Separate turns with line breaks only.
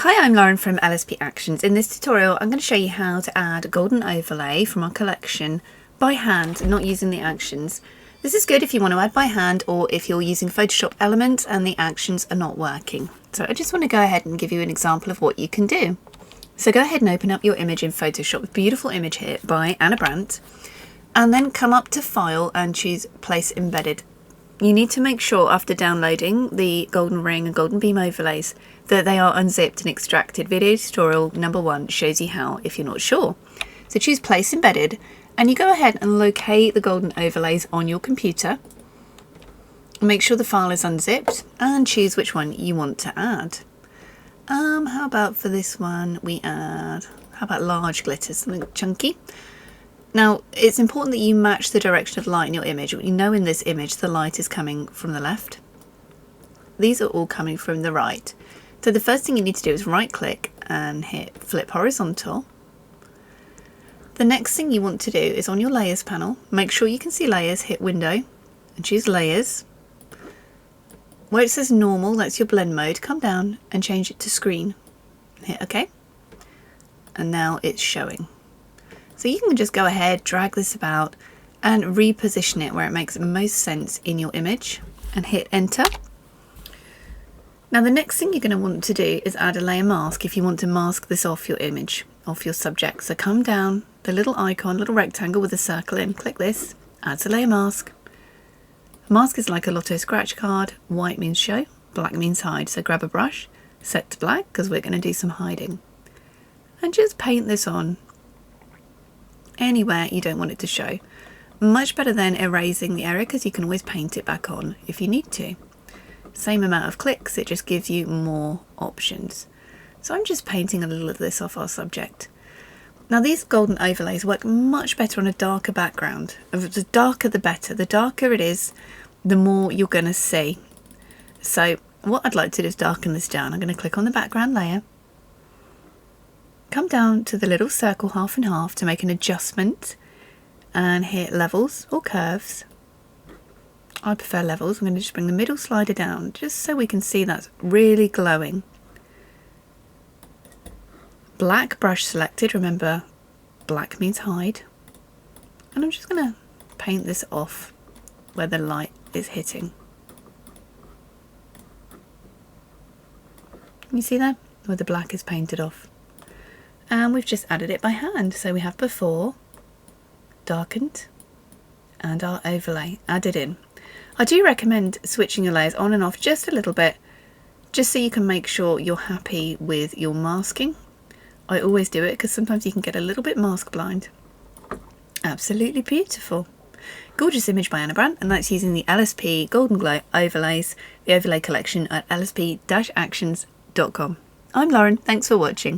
Hi, I'm Lauren from LSP Actions. In this tutorial I'm going to show you how to add a golden overlay from our collection by hand, not using the actions. This is good if you want to add by hand or if you're using Photoshop elements and the actions are not working. So I just want to go ahead and give you an example of what you can do. So go ahead and open up your image in Photoshop. Beautiful image here by Anna Brandt, and then come up to File and choose Place Embedded. You need to make sure after downloading the golden ring and golden beam overlays that they are unzipped and extracted. Video tutorial number 1 shows you how if you're not sure. So choose Place Embedded and you go ahead and locate the golden overlays on your computer. Make sure the file is unzipped and choose which one you want to add. How about for this one we add, how about large glitter, something chunky. Now, it's important that you match the direction of light in your image. You know in this image the light is coming from the left. These are all coming from the right. So the first thing you need to do is right click and hit flip horizontal. The next thing you want to do is on your layers panel, make sure you can see layers, hit window and choose layers. Where it says normal, that's your blend mode, come down and change it to screen. Hit OK. And now it's showing. So you can just go ahead, drag this about and reposition it where it makes most sense in your image and hit enter. Now the next thing you're going to want to do is add a layer mask if you want to mask this off your image, off your subject. So come down, the little icon, little rectangle with a circle in, click this, adds a layer mask. Mask is like a lotto scratch card, white means show, black means hide. So grab a brush, set to black because we're going to do some hiding. And just paint this on anywhere you don't want it to show. Much better than erasing the area because you can always paint it back on if you need to. Same amount of clicks, it just gives you more options. So I'm just painting a little of this off our subject. Now these golden overlays work much better on a darker background. The darker the better. The darker it is, the more you're going to see. So what I'd like to do is darken this down. I'm going to click on the background layer. Come down to the little circle half and half to make an adjustment and hit levels or curves. I prefer levels. I'm going to just bring the middle slider down just so we can see that's really glowing. Black brush selected, remember black means hide. And I'm just going to paint this off where the light is hitting. Can you see that? Where the black is painted off. And we've just added it by hand. So we have before, darkened, and our overlay added in. I do recommend switching your layers on and off just a little bit, just so you can make sure you're happy with your masking. I always do it because sometimes you can get a little bit mask blind. Absolutely beautiful. Gorgeous image by Anna Brandt, and that's using the LSP Golden Glow overlays, the overlay collection at lsp-actions.com. I'm Lauren, thanks for watching.